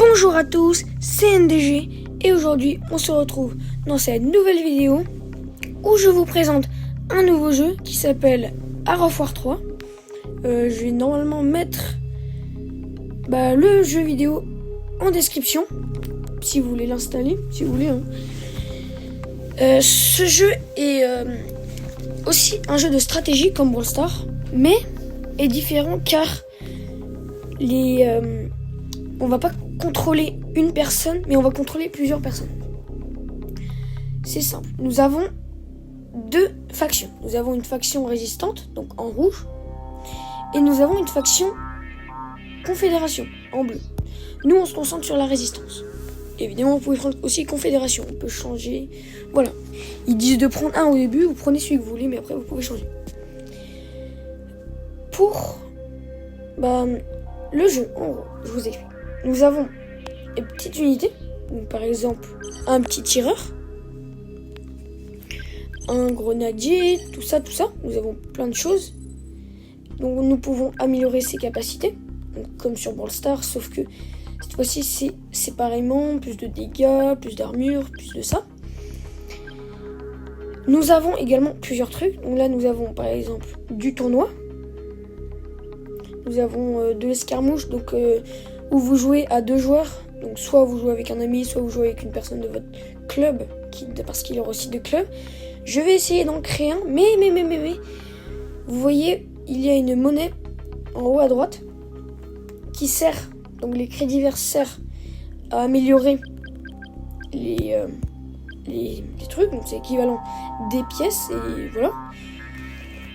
Bonjour à tous, c'est NDG et aujourd'hui on se retrouve dans cette nouvelle vidéo où je vous présente un nouveau jeu qui s'appelle Art of War 3. Je vais normalement mettre le jeu vidéo en description si vous voulez l'installer, si vous voulez. Ce jeu est aussi un jeu de stratégie comme Brawl Stars, mais est différent car on va pas contrôler une personne, mais on va contrôler plusieurs personnes. C'est simple. Nous avons deux factions. Nous avons une faction résistante, donc en rouge, et nous avons une faction confédération, en bleu. Nous, on se concentre sur la résistance. Évidemment, vous pouvez prendre aussi confédération. On peut changer. Voilà. Ils disent de prendre un au début. Vous prenez celui que vous voulez, mais après, vous pouvez changer. Pour le jeu, en gros, je vous explique. Nous avons des petites unités. Donc, par exemple, un petit tireur, un grenadier, tout ça. Nous avons plein de choses. Donc, nous pouvons améliorer ses capacités. Donc, comme sur Brawl Stars, sauf que cette fois-ci, c'est séparément, plus de dégâts, plus d'armure, plus de ça. Nous avons également plusieurs trucs. Donc là, nous avons par exemple du tournoi. Nous avons de l'escarmouche, donc où vous jouez à deux joueurs. Donc soit vous jouez avec un ami, soit vous jouez avec une personne de votre club, parce qu'il y aura aussi deux clubs. Je vais essayer d'en créer un, mais, vous voyez, il y a une monnaie en haut à droite qui sert. Donc les crédits verts servent à améliorer les trucs, donc c'est l'équivalent des pièces, et voilà.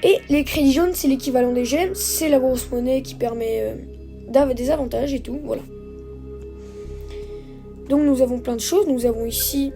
Et les crédits jaunes, c'est l'équivalent des gemmes, c'est la grosse monnaie qui permet des avantages et tout, voilà. Donc nous avons plein de choses, nous avons ici,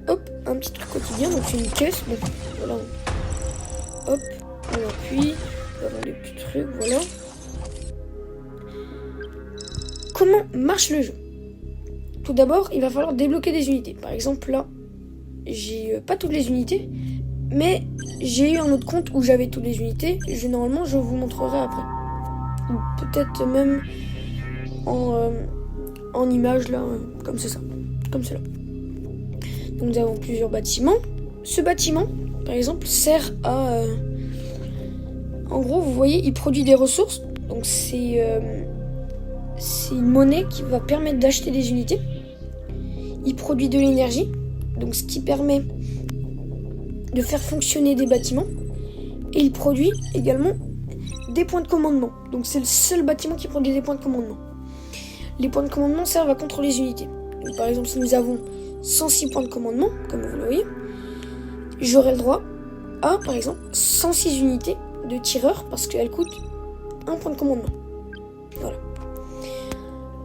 un petit truc quotidien, donc c'est une caisse, donc voilà. Hop, on appuie, nous avons des petits trucs, voilà. Comment marche le jeu? Tout d'abord, il va falloir débloquer des unités. Par exemple, là, j'ai pas toutes les unités, mais j'ai eu un autre compte où j'avais toutes les unités. Normalement, je vous montrerai après. Ou peut-être même en image, là, comme c'est ça. Comme cela. Donc, nous avons plusieurs bâtiments. Ce bâtiment, par exemple, sert à... en gros, vous voyez, il produit des ressources. Donc, c'est une monnaie qui va permettre d'acheter des unités. Il produit de l'énergie, donc ce qui permet de faire fonctionner des bâtiments. Et il produit également des points de commandement. Donc c'est le seul bâtiment qui produit des points de commandement. Les points de commandement servent à contrôler les unités. Donc, par exemple, si nous avons 106 points de commandement, comme vous le voyez, j'aurai le droit à, par exemple, 106 unités de tireurs parce qu'elles coûtent un point de commandement. Voilà.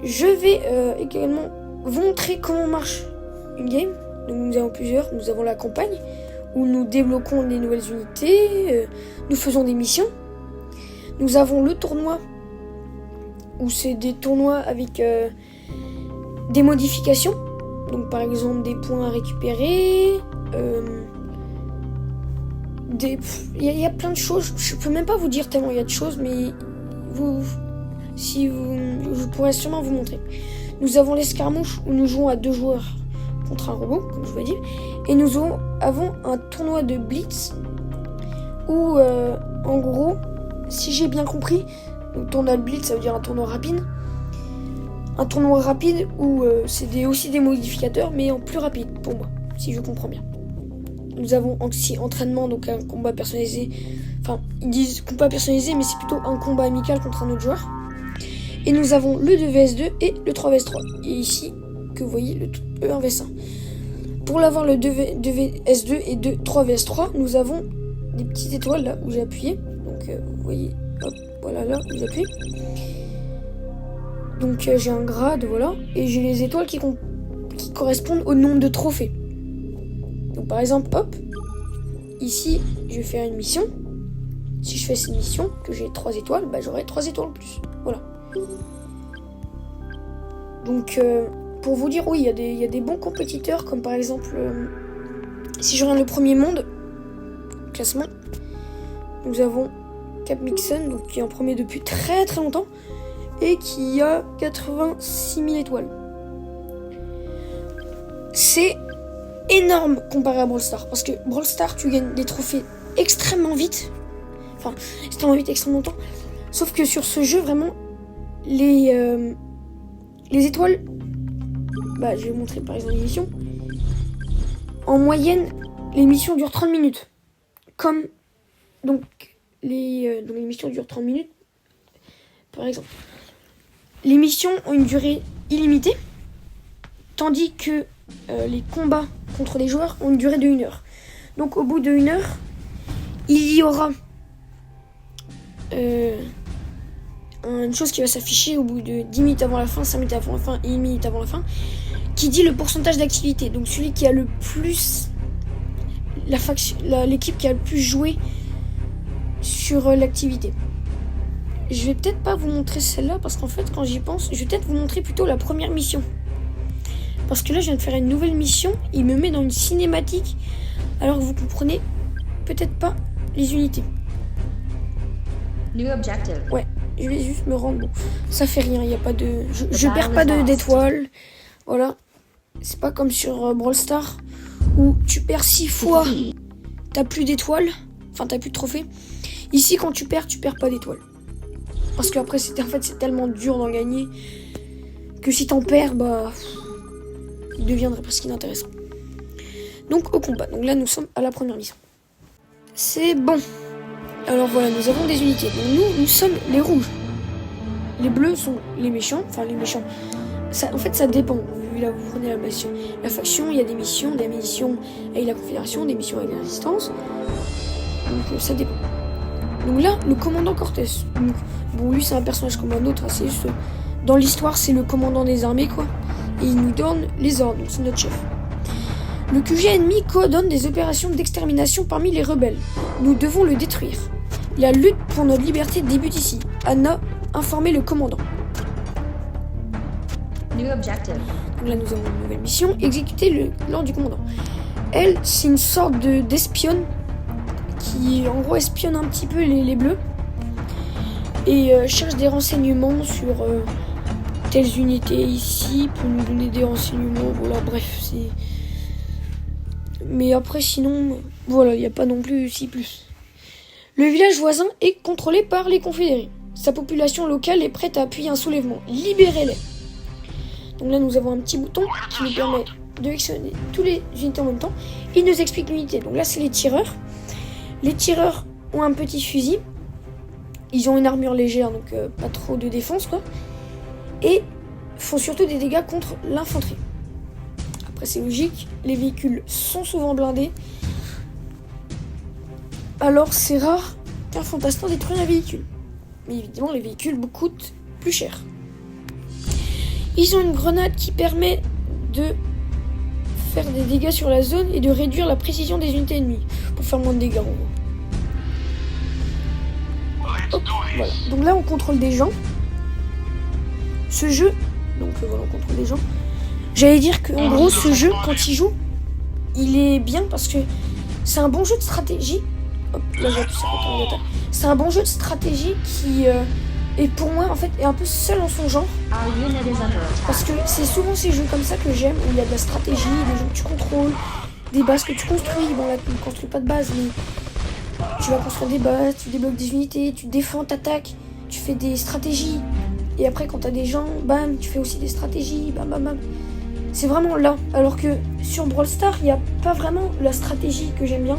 Je vais également vous montrer comment marche une game. Donc nous avons plusieurs. Nous avons la campagne où nous débloquons des nouvelles unités, nous faisons des missions. Nous avons le tournoi où c'est des tournois avec des modifications. Donc par exemple des points à récupérer. Il y a plein de choses. Je peux même pas vous dire tellement il y a de choses, mais je pourrais sûrement vous montrer. Nous avons l'escarmouche où nous jouons à deux joueurs contre un robot, comme je vous l'ai dit. Et nous avons un tournoi de blitz où, en gros, si j'ai bien compris, le tournoi de blitz, ça veut dire un tournoi rapide. Un tournoi rapide où c'est aussi des modificateurs, mais en plus rapide, pour moi, si je comprends bien. Nous avons aussi entraînement, donc un combat personnalisé. Enfin, ils disent combat personnalisé, mais c'est plutôt un combat amical contre un autre joueur. Et nous avons le 2vs2 et le 3vs3. Et ici, que vous voyez, le 1vs1. Pour l'avoir le 2vs2 et 3vs3, nous avons des petites étoiles là où j'ai appuyé. Donc, vous voyez, hop, voilà, là où j'appuie. Donc, j'ai un grade, voilà. Et j'ai les étoiles qui correspondent au nombre de trophées. Donc, par exemple, hop, ici, je vais faire une mission. Si je fais cette mission, que j'ai 3 étoiles, j'aurai 3 étoiles en plus. Voilà. Donc, pour vous dire, oui, il y a des bons compétiteurs, comme par exemple, si je regarde le premier monde, classement, nous avons Capmixon, donc qui est en premier depuis très très longtemps, et qui a 86 000 étoiles. c'est énorme comparé à Brawl Stars. Parce que Brawl Stars, tu gagnes des trophées extrêmement vite. Enfin, extrêmement vite, extrêmement longtemps. Sauf que sur ce jeu, vraiment, les étoiles... Bah, je vais vous montrer par exemple les missions. En moyenne, les missions durent 30 minutes. Comme... Donc les missions durent 30 minutes. Par exemple. Les missions ont une durée illimitée. Tandis que les combats contre les joueurs ont une durée de 1 heure. Donc au bout de 1 heure, il y aura une chose qui va s'afficher au bout de 10 minutes avant la fin, 5 minutes avant la fin et 1 minute avant la fin, qui dit le pourcentage d'activité. Donc celui qui a le plus... l'équipe qui a le plus joué sur l'activité. Je vais peut-être pas vous montrer celle-là parce qu'en fait quand j'y pense, je vais peut-être vous montrer plutôt la première mission. Parce que là je viens de faire une nouvelle mission, il me met dans une cinématique alors que vous comprenez peut-être pas les unités. New objective. Ouais, je vais juste me rendre. Bon, ça fait rien, il y a pas de je perds pas d'étoiles. Voilà. C'est pas comme sur Brawl Stars où tu perds 6 fois, t'as plus d'étoiles, enfin t'as plus de trophées. Ici quand tu perds pas d'étoiles. Parce qu'après c'est tellement dur d'en gagner que si t'en perds, bah il deviendrait presque inintéressant. Donc au combat. Donc là nous sommes à la première mission. C'est bon. Alors voilà, nous avons des unités. Donc nous sommes les rouges. Les bleus sont les méchants. Enfin les méchants. Ça, en fait ça dépend. Là vous prenez la faction, il y a des missions avec la Confédération, des missions avec la Résistance. Donc ça dépend. Donc là, le commandant Cortés. Donc, bon, lui c'est un personnage comme un autre, hein, c'est juste... Dans l'histoire, c'est le commandant des armées, quoi. Et il nous donne les ordres, donc c'est notre chef. Le QG ennemi coordonne des opérations d'extermination parmi les rebelles. Nous devons le détruire. La lutte pour notre liberté débute ici. Anna, informez le commandant. New objective. Donc là, nous avons une nouvelle mission. Exécuter l'ordre du commandant. Elle, c'est une sorte d'espionne qui, en gros, espionne un petit peu les bleus et cherche des renseignements sur telles unités ici pour nous donner des renseignements. Voilà, bref, c'est... Mais après, sinon, voilà, il n'y a pas non plus si plus. Le village voisin est contrôlé par les confédérés. Sa population locale est prête à appuyer un soulèvement. Libérez-les. Donc là, nous avons un petit bouton qui nous permet de sélectionner tous les unités en même temps. Il nous explique l'unité. Donc là, c'est les tireurs. Les tireurs ont un petit fusil. Ils ont une armure légère, donc pas trop de défense, quoi. Et font surtout des dégâts contre l'infanterie. Après, c'est logique. Les véhicules sont souvent blindés. Alors, c'est rare qu'un fantastin détruise un véhicule. Mais évidemment, les véhicules coûtent plus cher. Ils ont une grenade qui permet de faire des dégâts sur la zone et de réduire la précision des unités ennemies pour faire moins de dégâts en gros. Hop, voilà. Donc là on contrôle des gens. Ce jeu, donc voilà, on contrôle des gens. J'allais dire que en gros ce jeu quand il joue, il est bien parce que c'est un bon jeu de stratégie. Hop, là j'ai appuyé sur le bouton d'attaque. C'est un bon jeu de stratégie qui et pour moi, en fait, est un peu seul en son genre. Parce que c'est souvent ces jeux comme ça que j'aime, où il y a de la stratégie, des jeux que tu contrôles, des bases que tu construis. Bon, là, tu ne construis pas de base, mais tu vas construire des bases, tu débloques des unités, tu défends, t'attaques, tu fais des stratégies. Et après, quand t'as des gens, bam, tu fais aussi des stratégies, bam, bam, bam. C'est vraiment là. Alors que sur Brawl Stars, il n'y a pas vraiment la stratégie que j'aime bien.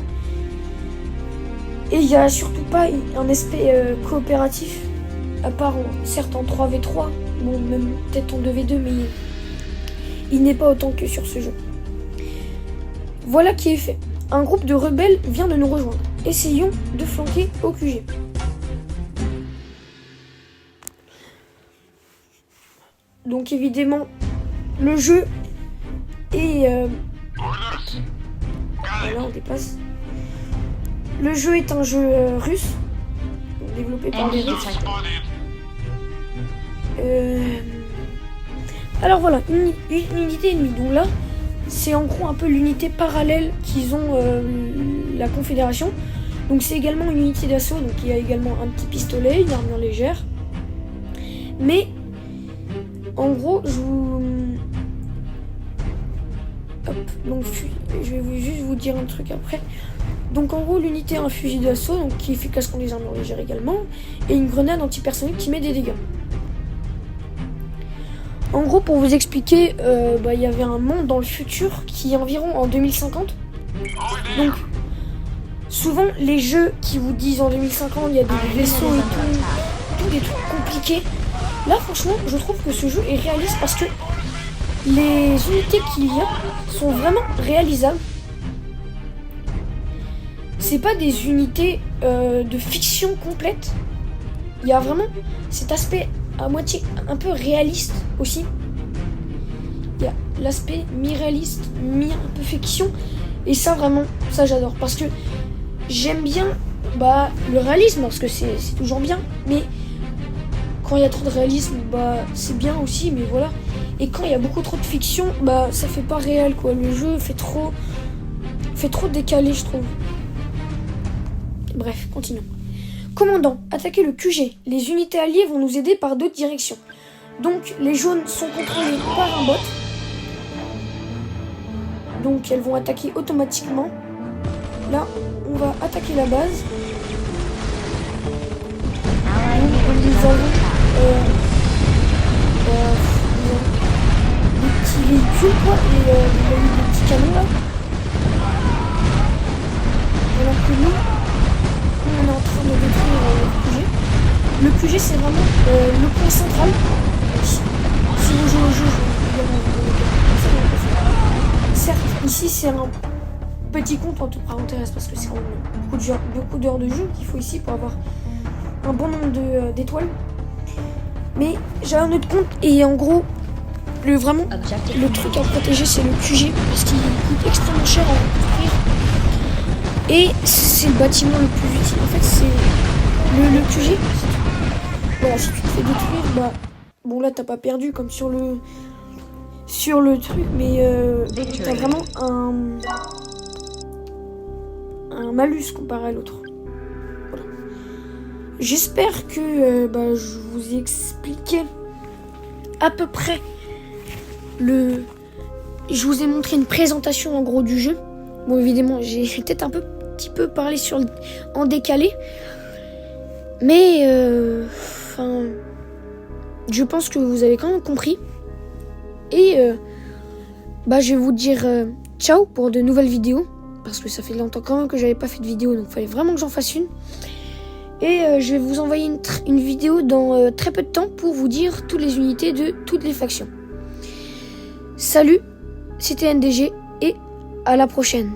Et il n'y a surtout pas un aspect coopératif. À part, certes, en 3v3, bon, même peut-être en 2v2, mais il n'est pas autant que sur ce jeu. Voilà qui est fait. Un groupe de rebelles vient de nous rejoindre. Essayons de flanquer au QG. Donc évidemment, le jeu est... Voilà, on dépasse. Le jeu est un jeu russe, développé par des Russes. Alors voilà, une unité ennemie. Donc là, c'est en gros un peu l'unité parallèle qu'ils ont la Confédération. Donc c'est également une unité d'assaut, donc il y a également un petit pistolet, une armure légère. Mais en gros, Hop, donc je vais juste vous dire un truc après. Donc en gros, l'unité a un fusil d'assaut donc qui est efficace contre les armes légères également, et une grenade antipersonnelle qui met des dégâts. En gros, pour vous expliquer, il y avait un monde dans le futur qui est environ en 2050. Donc souvent les jeux qui vous disent en 2050 il y a des vaisseaux et tout des trucs compliqués. Là franchement je trouve que ce jeu est réaliste parce que les unités qu'il y a sont vraiment réalisables. C'est pas des unités de fiction complète. Il y a vraiment cet aspect à moitié un peu réaliste aussi. Il y a l'aspect mi-réaliste, mi-un peu fiction. Et ça vraiment, ça j'adore. Parce que j'aime bien le réalisme, parce que c'est toujours bien. Mais quand il y a trop de réalisme, c'est bien aussi, mais voilà. Et quand il y a beaucoup trop de fiction, ça fait pas réel quoi. Le jeu fait trop décalé je trouve. Bref, continuons. Commandant, attaquez le QG. Les unités alliées vont nous aider par d'autres directions. Donc les jaunes sont contrôlés par un bot. Donc elles vont attaquer automatiquement. Là, on va attaquer la base. Nous avons des petits véhicules quoi, et des petits canons là. Alors que nous, on est en train de détruire le QG. Le QG c'est vraiment le point central. Si vous jouez au jeu, je vais vous certes, ici c'est un petit compte entre parenthèses parce que c'est beaucoup d'heures de jeu qu'il faut ici pour avoir un bon nombre d'étoiles. Mais j'ai un autre compte et en gros, le truc à protéger c'est le QG parce qu'il coûte extrêmement cher à construire. Et c'est le bâtiment le plus utile. En fait, c'est le QG. Voilà, si tu te fais détruire, bon là t'as pas perdu comme sur le truc, mais t'as vraiment un malus comparé à l'autre. Voilà. J'espère que je vous ai expliqué à peu près je vous ai montré une présentation en gros du jeu. Bon évidemment j'ai peut-être un petit peu parlé en décalé, mais je pense que vous avez quand même compris. Et je vais vous dire ciao pour de nouvelles vidéos, parce que ça fait longtemps quand même que j'avais pas fait de vidéo, donc il fallait vraiment que j'en fasse une. Et je vais vous envoyer une vidéo dans très peu de temps pour vous dire toutes les unités de toutes les factions. Salut, c'était NDG et à la prochaine.